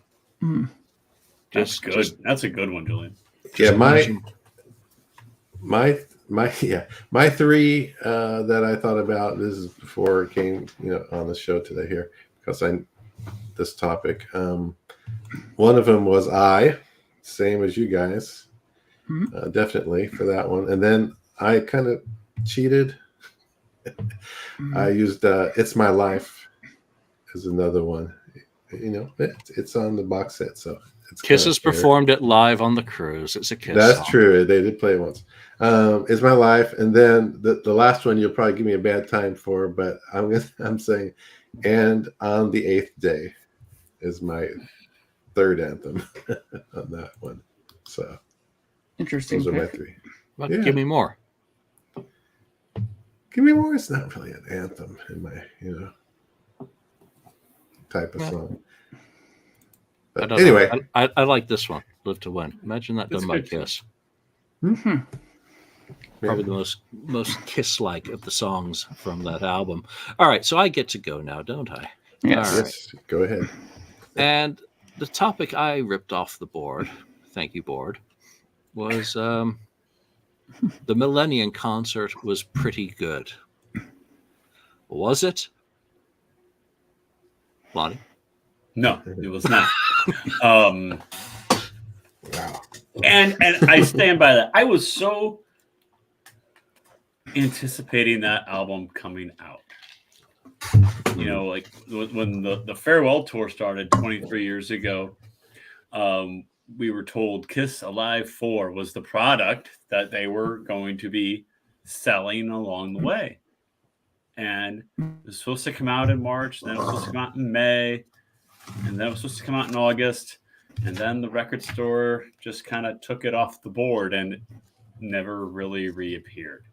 That's good. That's a good one, Julian. Yeah, my 3 that I thought about. This is before it came, on the show today here because this topic. One of them was same as you guys, definitely for that one. And then I kind of cheated. I used "It's My Life" as another one. It's on the box set, so it's Kisses performed it live on the cruise. It's a Kiss. That's song. true. They did play it once. "It's My Life," and then the last one you'll probably give me a bad time for, but I'm saying, "And on the 8th Day" is my 3rd anthem on that one. So Interesting. those are my 3. Well, give me more. Give me more. It's not really an anthem in my, type of Yeah. song. I But don't anyway, know. I like this one, Live to Win. Imagine that That's done by good, too. Kiss. yeah. Probably the most Kiss-like of the songs from that album. All right, so I get to go now, don't I? Yes. All right. Yes, go ahead. And the topic I ripped off the board, thank you, board, was the Millennium concert was pretty good. Was it? Lonnie? No, it was not. Um, Wow. and I stand by that. I was so anticipating that album coming out. You know, like when the farewell tour started 23 years ago, we were told Kiss Alive 4 was the product that they were going to be selling along the way. And it was supposed to come out in March, then it was supposed to come out in May, and then it was supposed to come out in August. And then the record store just kind of took it off the board and never really reappeared.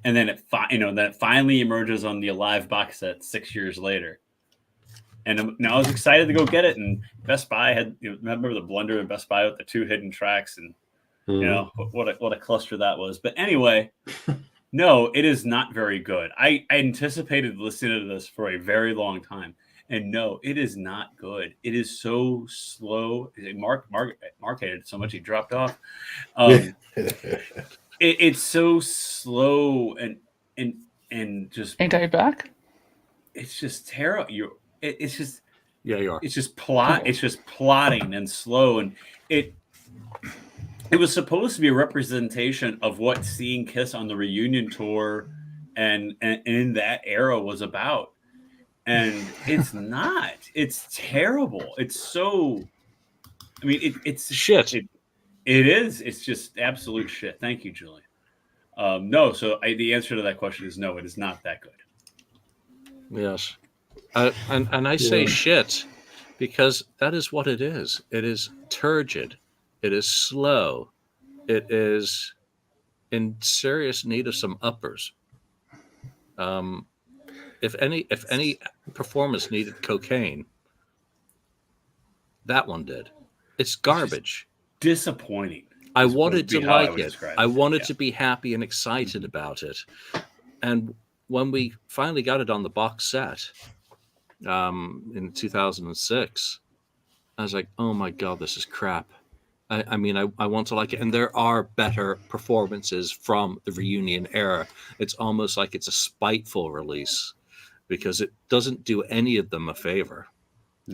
And then then it finally emerges on the Alive box set 6 years later. And now I was excited to go get it. And Best Buy had, remember the blunder in Best Buy with the 2 hidden tracks, and what a cluster that was. But anyway, no, it is not very good. I anticipated listening to this for a very long time. And no, it is not good. It is so slow. Mark hated it so much he dropped off. It's so slow and just. Ain't I back? It's just terrible. It's just. Yeah, you are. It's just plot. It's just plotting and slow, and it was supposed to be a representation of what seeing Kiss on the reunion tour and in that era was about. And it's not. It's terrible. It's so. I mean, it's shit. It is. It's just absolute shit. Thank you, Julian. No. So the answer to that question is no. It is not that good. Yes, and I say shit because that is what it is. It is turgid. It is slow. It is in serious need of some uppers. If any performance needed cocaine, that one did. It's garbage. Disappointing. I wanted to like it. I wanted to to be happy and excited about it. And when we finally got it on the box set in 2006, I was like, oh my God, this is crap. I mean, I want to like it. And there are better performances from the reunion era. It's almost like it's a spiteful release because it doesn't do any of them a favor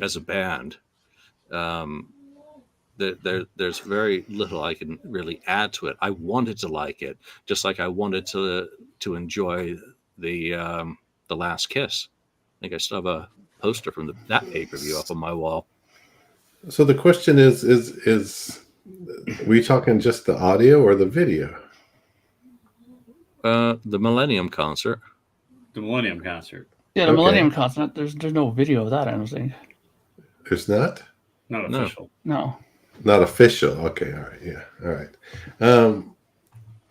as a band. There's very little I can really add to it. I wanted to like it, just like I wanted to enjoy the Last Kiss. I think I still have a poster from that pay-per-view up on my wall. So the question is we talking just the audio or the video? The Millennium concert. The Millennium concert. Yeah, the Okay. Millennium concert. There's no video of that, I don't think. There's not? Not No. official. No. Not official. Okay, all right, yeah, all right.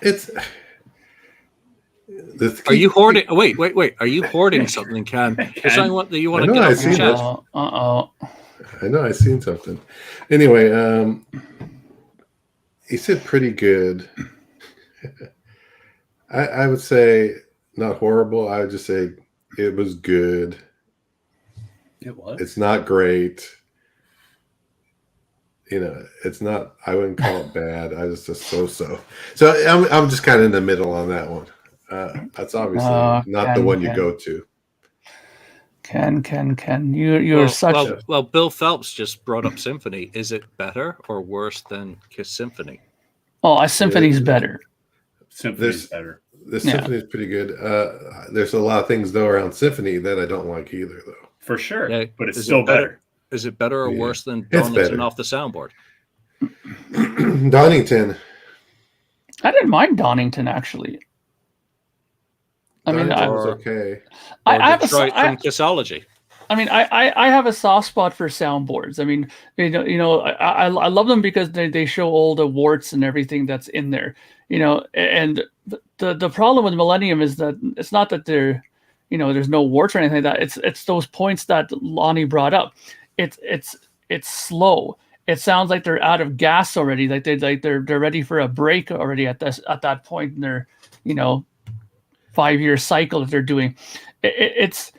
It's. Are you hoarding? Wait. Are you hoarding something, Ken? Is that what you want to I know, get I off your see that. chest? I know I've seen something. Anyway, he said pretty good. I would say not horrible. I would just say it was good. It was. It's not great. It's not. I wouldn't call it bad. I just so. So I'm just kind of in the middle on that one. That's obviously not the one you go to. Ken, you're such. Well, Bill Phelps just brought up Symphony. Is it better or worse than Kiss Symphony? Oh, a Symphony's better. Symphony's better. The Symphony is pretty good. There's a lot of things though around Symphony that I don't like either, though. For sure, Yeah, but it's still better. Is it better or worse than It's Donington better. off the soundboard? Donington. I didn't mind Donington actually. I mean, Donington I was okay. have a Detroit from Kissology. I mean, I have a soft spot for soundboards. I mean, I love them because they show all the warts and everything that's in there. And the problem with Millennium is that it's not that they're, there's no warts or anything like that. It's those points that Lonnie brought up. It's slow. It sounds like they're out of gas already. Like they're ready for a break already at that point in their 5-year cycle that they're doing. It's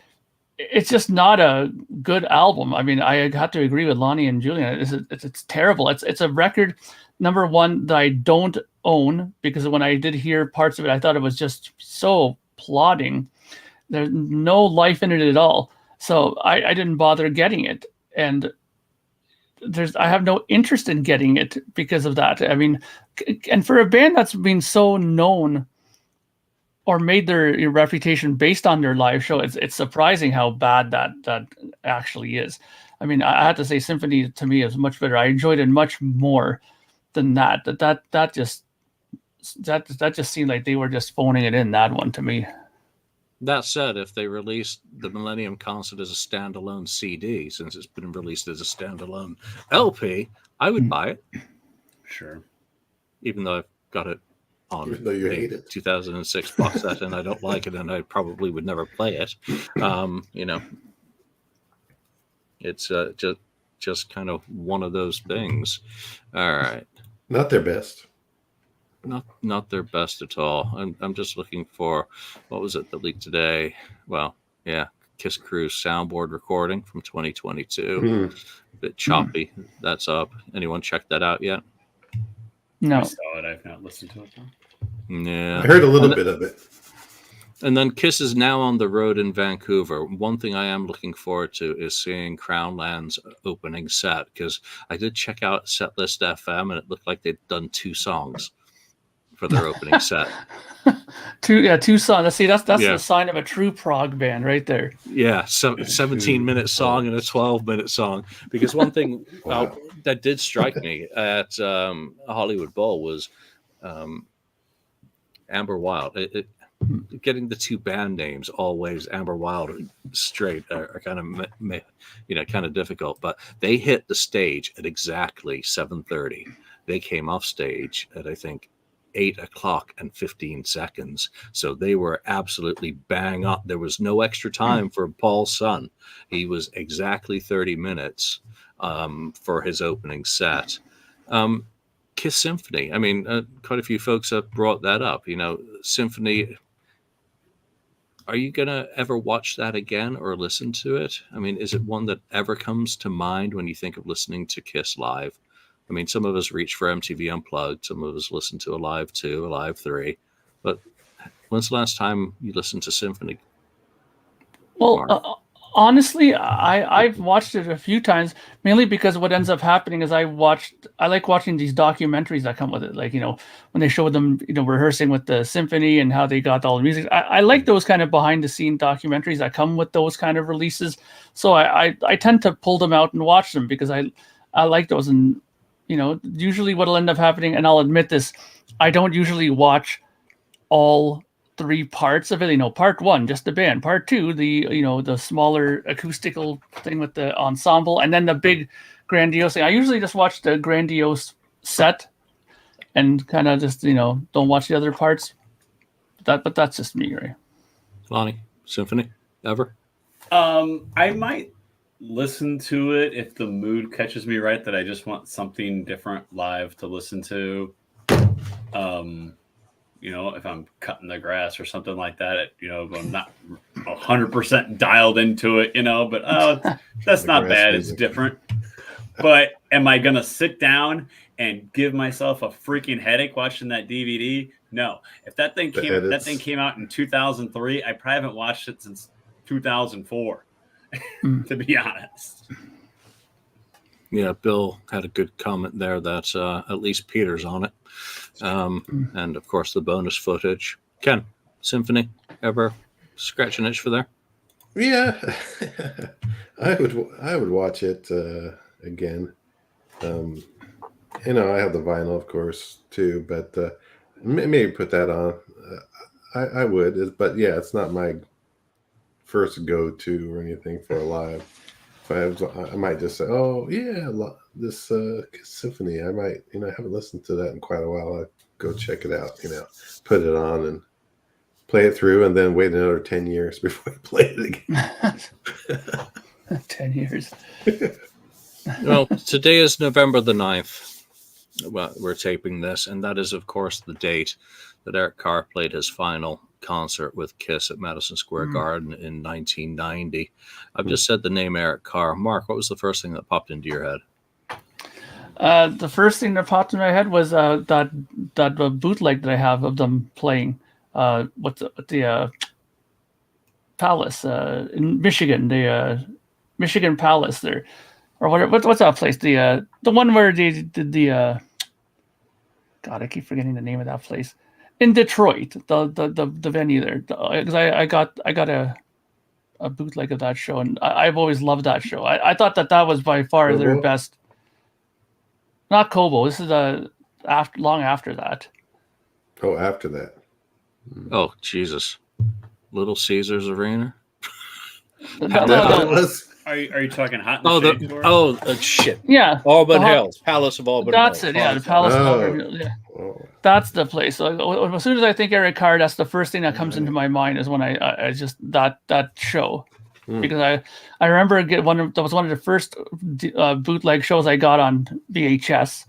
just not a good album. I mean, I have to agree with Lonnie and Julian. It's terrible. It's a record, number one, that I don't own, because when I did hear parts of it, I thought it was just so plodding. There's no life in it at all. So I didn't bother getting it. And I have no interest in getting it because of that. I mean, and for a band that's been so known or made their reputation based on their live show, it's surprising how bad that actually is. I mean, I have to say Symphony to me is much better. I enjoyed it much more than that. That just seemed like they were just phoning it in, that one, to me. That said, if they released the Millennium Concert as a standalone CD, since it's been released as a standalone LP, I would buy it. Sure. Even though I've got it on Even though you hate it. 2006 box set and I don't like it and I probably would never play it. It's just kind of one of those things. All right. Not their best. Not their best at all. I'm just looking for, what was it that leaked today? Well, yeah, Kiss Cruise soundboard recording from 2022. A bit choppy. That's up. Anyone check that out yet? No. I saw it. I've not listened to it though. Yeah. I heard a little bit of it. And then Kiss is now on the road in Vancouver. One thing I am looking forward to is seeing Crownland's opening set, because I did check out Setlist FM and it looked like they'd done 2 songs for their opening set. Two songs. See, that's the sign of a true prog band right there. Yeah, 17-minute song and a 12-minute song. Because one thing that did strike me at Hollywood Bowl was Amber Wild. Getting the 2 band names always Amber Wild straight are kind of kind of difficult. But they hit the stage at exactly 7:30. They came off stage at, I think, 8:15. So they were absolutely bang up. There was no extra time for Paul Sun. He was exactly 30 minutes for his opening set. Kiss Symphony. I mean, quite a few folks have brought that up. Symphony. Are you going to ever watch that again or listen to it? I mean, is it one that ever comes to mind when you think of listening to Kiss live? I mean, some of us reach for MTV Unplugged. Some of us listen to Alive 2, Alive 3. But when's the last time you listened to Symphony? Well, honestly, I've watched it a few times, mainly because what ends up happening is I like watching these documentaries that come with it. Like, when they show them, rehearsing with the symphony and how they got all the music. I like those kind of behind the scene documentaries that come with those kind of releases. So I tend to pull them out and watch them because I like those. And, usually what'll end up happening, and I'll admit this, I don't usually watch all 3 parts of it. Part 1, just the band. Part 2, the smaller acoustical thing with the ensemble, and then the big grandiose thing. I usually just watch the grandiose set and kind of just, don't watch the other parts. But that's just me, right? Lonnie, Symphony, ever? I might listen to it if the mood catches me right, that I just want something different live to listen to. If I'm cutting the grass or something like that, I'm not 100% dialed into it, but that's not bad. It's different. But am I going to sit down and give myself a freaking headache watching that DVD? No. If that thing came out in 2003, I probably haven't watched it since 2004, to be honest. Yeah, Bill had a good comment there that at least Peter's on it. And of course the bonus footage. Ken, Symphony, ever scratch an itch for there? Yeah, I would watch it again. I have the vinyl, of course, too, but maybe put that on. I would, but yeah, it's not my first go-to or anything for a live. I might just say, oh yeah, this Symphony. I might, I haven't listened to that in quite a while. I'd go check it out. Put it on and play it through, and then wait another 10 years before you play it again. 10 years. Well, today is November the 9th. Well, we're taping this, and that is, of course, the date that Eric Carr played his final concert with Kiss at Madison Square Garden in 1990. I've just said the name Eric Carr. Mark, what was the first thing that popped into your head? The first thing that popped in my head was that bootleg that I have of them playing what's the Palace in Michigan, the Michigan Palace there, or what's that place? The one where they did the God, I keep forgetting the name of that place in Detroit, the venue there. Because I got a bootleg of that show, and I've always loved that show. I thought that was by far their best. Not Kobo. This is long after that. Oh, after that. Oh, Jesus. Little Caesars Arena? No. Are you talking Hot in the Shade tour? Shit. Yeah. Auburn Hills. Palace of Auburn Hills. That's it, yeah. The Palace of Auburn Hills. Yeah. Oh. That's the place. So as soon as I think Eric Carr, that's the first thing that comes into my mind is when I just that show. Because I remember that was one of the first bootleg shows I got on VHS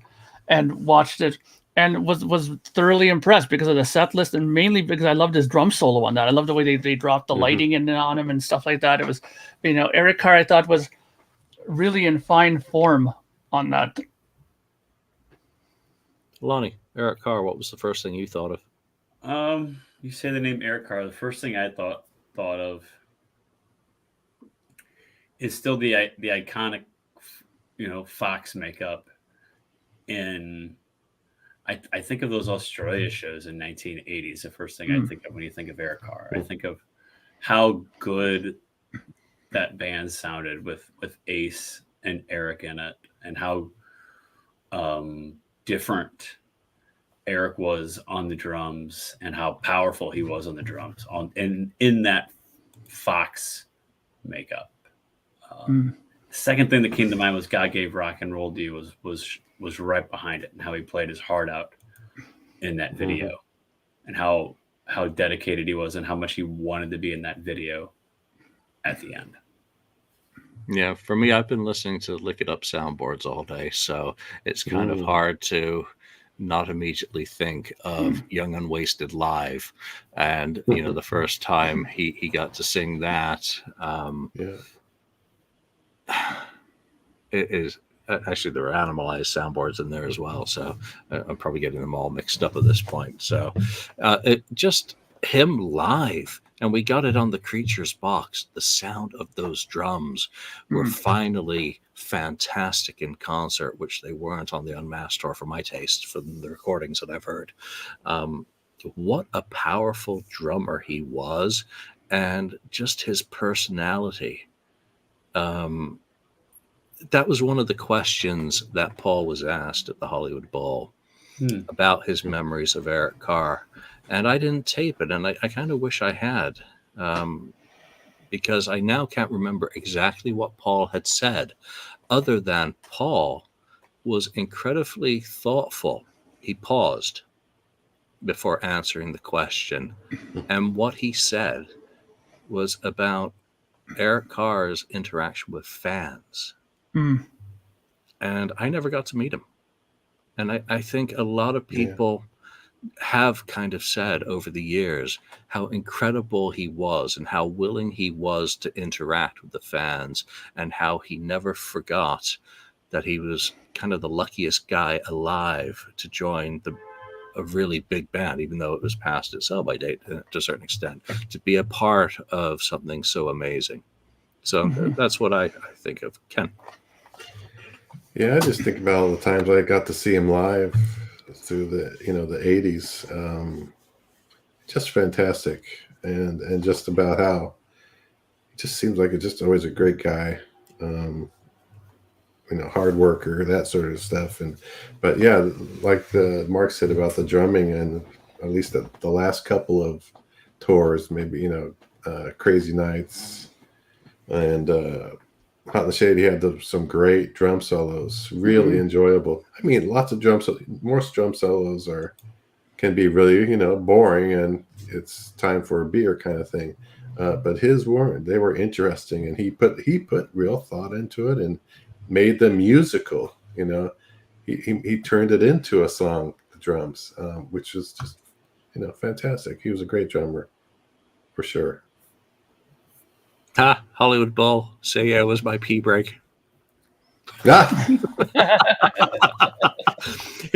and watched it and was thoroughly impressed because of the set list and mainly because I loved his drum solo on that. I loved the way they dropped the lighting in on him and stuff like that. It was, Eric Carr I thought was really in fine form on that. Lonnie, Eric Carr, what was the first thing you thought of? You say the name Eric Carr. The first thing I thought of is still the iconic, Fox makeup. I think of those Australia shows in 1980s. The first thing I think of when you think of Eric Carr, I think of how good that band sounded with Ace and Eric in it, and how different Eric was on the drums, and how powerful he was on the drums in that Fox makeup. The second thing that came to mind was God Gave Rock and Roll to You was right behind it, and how he played his heart out in that video, and how dedicated he was, and how much he wanted to be in that video at the end. Yeah, for me, I've been listening to Lick It Up soundboards all day, so it's kind of hard to not immediately think of Young and Wasted live, and the first time he got to sing that. It is actually, there are Animalized soundboards in there as well, so I'm probably getting them all mixed up at this point. So it just him live, and we got it on the Creatures box. The sound of those drums were finally fantastic in concert, which they weren't on the Unmasked tour for my taste, from the recordings that I've heard. What a powerful drummer he was, and just his personality. That was one of the questions that Paul was asked at the Hollywood Bowl about his memories of Eric Carr. And I didn't tape it, and I kind of wish I had, because I now can't remember exactly what Paul had said, other than Paul was incredibly thoughtful. He paused before answering the question. And what he said was about Eric Carr's interaction with fans. And I never got to meet him. And I think a lot of people have kind of said over the years how incredible he was and how willing he was to interact with the fans, and how he never forgot that he was kind of the luckiest guy alive to join a really big band, even though it was past its sell-by date to a certain extent, to be a part of something so amazing. So that's what I think of. Ken? Yeah, I just think about all the times I got to see him live through the 80s. Just fantastic, and just about how it just seems like it's just always a great guy. Hard worker, that sort of stuff. But yeah, like Mark said about the drumming, and at least the last couple of tours, maybe Crazy Nights and Hot in the Shade, he had some great drum solos, really enjoyable. I mean, lots of most drum solos are can be really, boring and it's time for a beer kind of thing. But his weren't. They were interesting, and he put real thought into it and made them musical. He turned it into a song, the drums, which was just, fantastic. He was a great drummer, for sure. Hollywood Bowl. Say yeah, it was my pee break. Ah!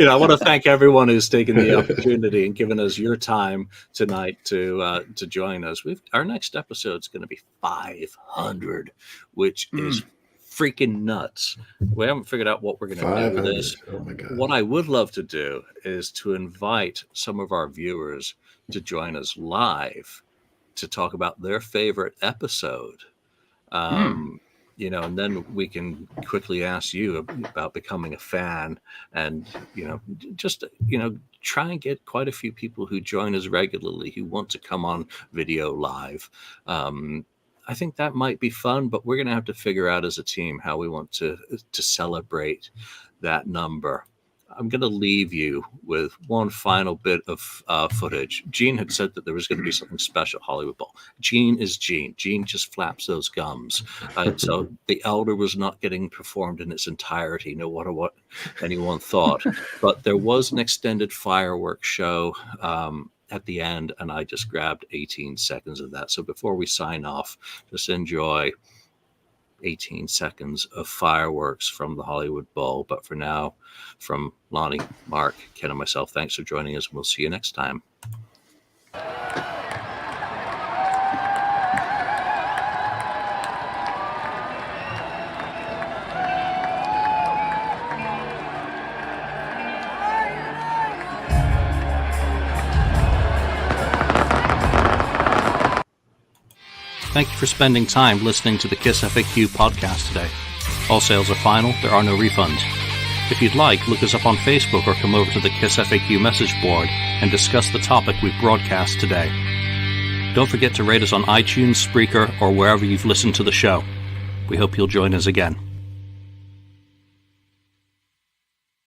I want to thank everyone who's taken the opportunity and given us your time tonight to join us. Our next episode is going to be 500, which is freaking nuts. We haven't figured out what we're going to do with this. Oh my God. What I would love to do is to invite some of our viewers to join us live to talk about their favorite episode. And then we can quickly ask you about becoming a fan and, just, try and get quite a few people who join us regularly who want to come on video live. I think that might be fun, but we're going to have to figure out as a team how we want to celebrate that number. I'm going to leave you with one final bit of footage. Gene had said that there was going to be something special, Hollywood Bowl. Gene is Gene. Gene just flaps those gums. So The Elder was not getting performed in its entirety, no matter what anyone thought. But there was an extended fireworks show at the end, and I just grabbed 18 seconds of that. So before we sign off, just enjoy 18 seconds of fireworks from the Hollywood Bowl. But for now, from Lonnie, Mark, Ken, and myself, thanks for joining us, and we'll see you next time. Thank you for spending time listening to the KissFAQ podcast today. All sales are final. There are no refunds. If you'd like, look us up on Facebook or come over to the KissFAQ message board and discuss the topic we've broadcast today. Don't forget to rate us on iTunes, Spreaker, or wherever you've listened to the show. We hope you'll join us again.